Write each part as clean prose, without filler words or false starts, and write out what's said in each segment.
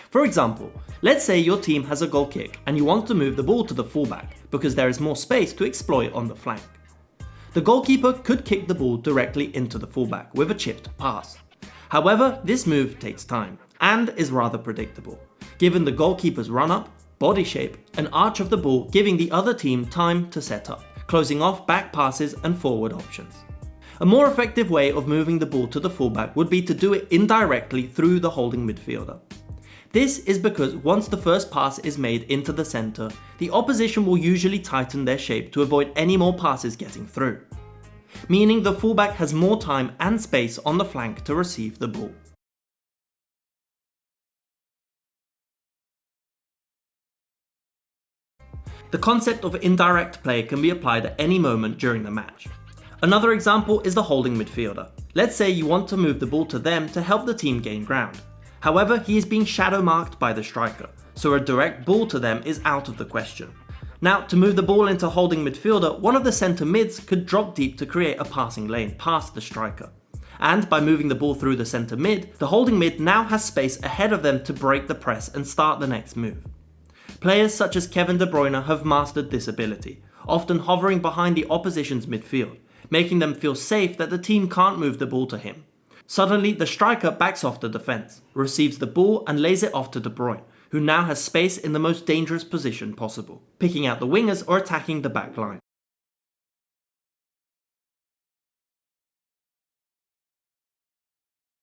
For example, let's say your team has a goal kick and you want to move the ball to the fullback because there is more space to exploit on the flank. The goalkeeper could kick the ball directly into the fullback with a chipped pass. However, this move takes time and is rather predictable, given the goalkeeper's run-up, body shape, and arch of the ball giving the other team time to set up, closing off back passes and forward options. A more effective way of moving the ball to the fullback would be to do it indirectly through the holding midfielder. This is because once the first pass is made into the centre, the opposition will usually tighten their shape to avoid any more passes getting through, meaning the fullback has more time and space on the flank to receive the ball. The concept of indirect play can be applied at any moment during the match. Another example is the holding midfielder. Let's say you want to move the ball to them to help the team gain ground. However, he is being shadow marked by the striker, so a direct ball to them is out of the question. Now, to move the ball into holding midfielder, one of the centre mids could drop deep to create a passing lane past the striker. And by moving the ball through the centre mid, the holding mid now has space ahead of them to break the press and start the next move. Players such as Kevin De Bruyne have mastered this ability, often hovering behind the opposition's midfield, making them feel safe that the team can't move the ball to him. Suddenly, the striker backs off the defence, receives the ball and lays it off to De Bruyne, who now has space in the most dangerous position possible, picking out the wingers or attacking the back line.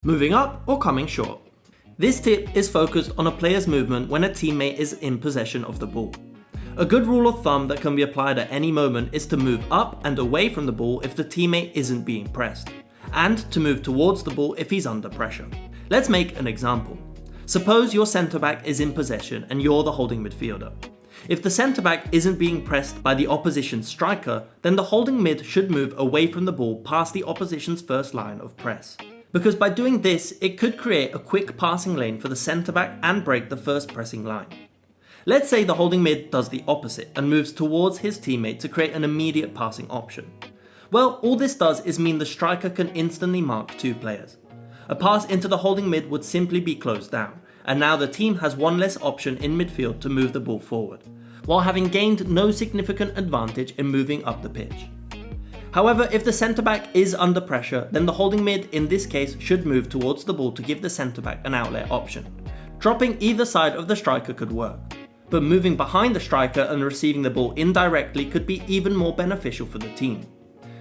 Moving up or coming short. This tip is focused on a player's movement when a teammate is in possession of the ball. A good rule of thumb that can be applied at any moment is to move up and away from the ball if the teammate isn't being pressed, and to move towards the ball if he's under pressure. Let's make an example. Suppose your centre-back is in possession and you're the holding midfielder. If the centre-back isn't being pressed by the opposition's striker, then the holding mid should move away from the ball past the opposition's first line of press. Because by doing this, it could create a quick passing lane for the centre-back and break the first pressing line. Let's say the holding mid does the opposite and moves towards his teammate to create an immediate passing option. Well, all this does is mean the striker can instantly mark two players. A pass into the holding mid would simply be closed down, and now the team has one less option in midfield to move the ball forward, while having gained no significant advantage in moving up the pitch. However, if the centre-back is under pressure, then the holding mid in this case should move towards the ball to give the centre-back an outlet option. Dropping either side of the striker could work, but moving behind the striker and receiving the ball indirectly could be even more beneficial for the team.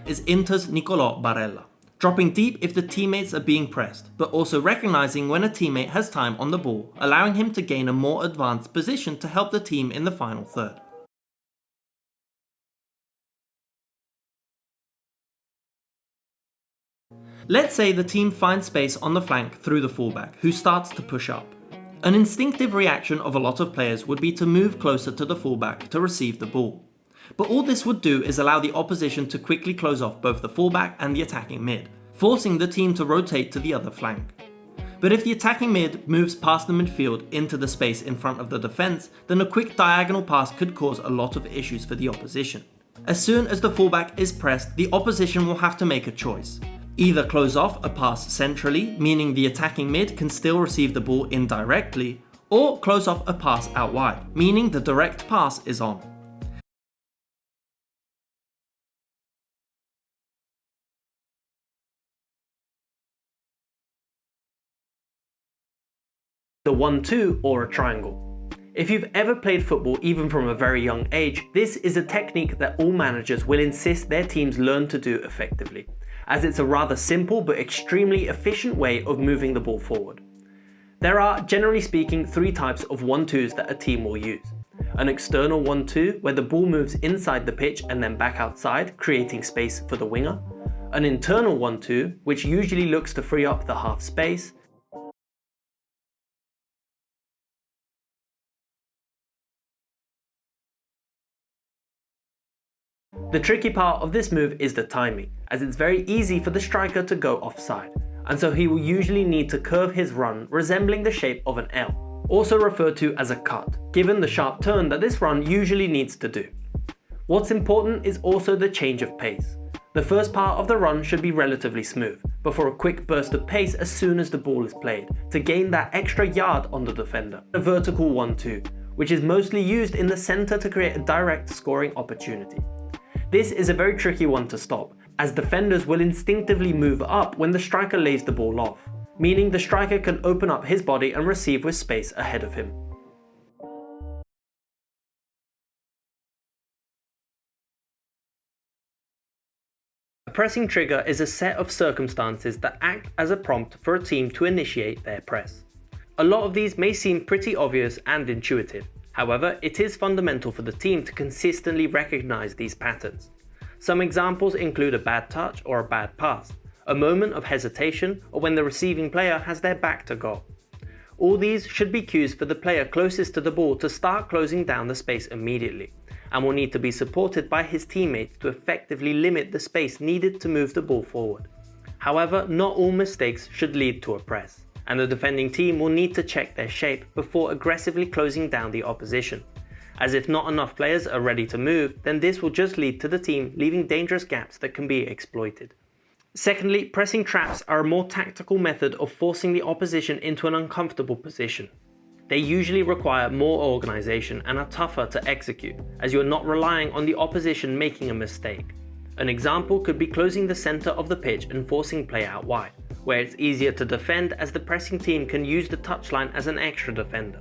Is Inter's Nicolò Barella, dropping deep if the teammates are being pressed, but also recognising when a teammate has time on the ball, allowing him to gain a more advanced position to help the team in the final third. Let's say the team finds space on the flank through the fullback, who starts to push up. An instinctive reaction of a lot of players would be to move closer to the fullback to receive the ball. But all this would do is allow the opposition to quickly close off both the fullback and the attacking mid, forcing the team to rotate to the other flank. But if the attacking mid moves past the midfield into the space in front of the defence, then a quick diagonal pass could cause a lot of issues for the opposition. As soon as the fullback is pressed, the opposition will have to make a choice. Either close off a pass centrally, meaning the attacking mid can still receive the ball indirectly, or close off a pass out wide, meaning the direct pass is on. The 1-2 or a triangle. If you've ever played football even from a very young age, this is a technique that all managers will insist their teams learn to do effectively, as it's a rather simple but extremely efficient way of moving the ball forward. There are, generally speaking, three types of 1-2s that a team will use. An external 1-2, where the ball moves inside the pitch and then back outside, creating space for the winger. An internal 1-2, which usually looks to free up the half space. The tricky part of this move is the timing, as it's very easy for the striker to go offside, and so he will usually need to curve his run resembling the shape of an L, also referred to as a cut, given the sharp turn that this run usually needs to do. What's important is also the change of pace. The first part of the run should be relatively smooth, before a quick burst of pace as soon as the ball is played, to gain that extra yard on the defender. A vertical 1-2, which is mostly used in the centre to create a direct scoring opportunity. This is a very tricky one to stop, as defenders will instinctively move up when the striker lays the ball off, meaning the striker can open up his body and receive with space ahead of him. A pressing trigger is a set of circumstances that act as a prompt for a team to initiate their press. A lot of these may seem pretty obvious and intuitive. However, it is fundamental for the team to consistently recognize these patterns. Some examples include a bad touch or a bad pass, a moment of hesitation, or when the receiving player has their back to goal. All these should be cues for the player closest to the ball to start closing down the space immediately, and will need to be supported by his teammates to effectively limit the space needed to move the ball forward. However, not all mistakes should lead to a press, and the defending team will need to check their shape before aggressively closing down the opposition, as if not enough players are ready to move, then this will just lead to the team leaving dangerous gaps that can be exploited. Secondly, pressing traps are a more tactical method of forcing the opposition into an uncomfortable position. They usually require more organisation and are tougher to execute, as you are not relying on the opposition making a mistake. An example could be closing the centre of the pitch and forcing play out wide, where it's easier to defend as the pressing team can use the touchline as an extra defender.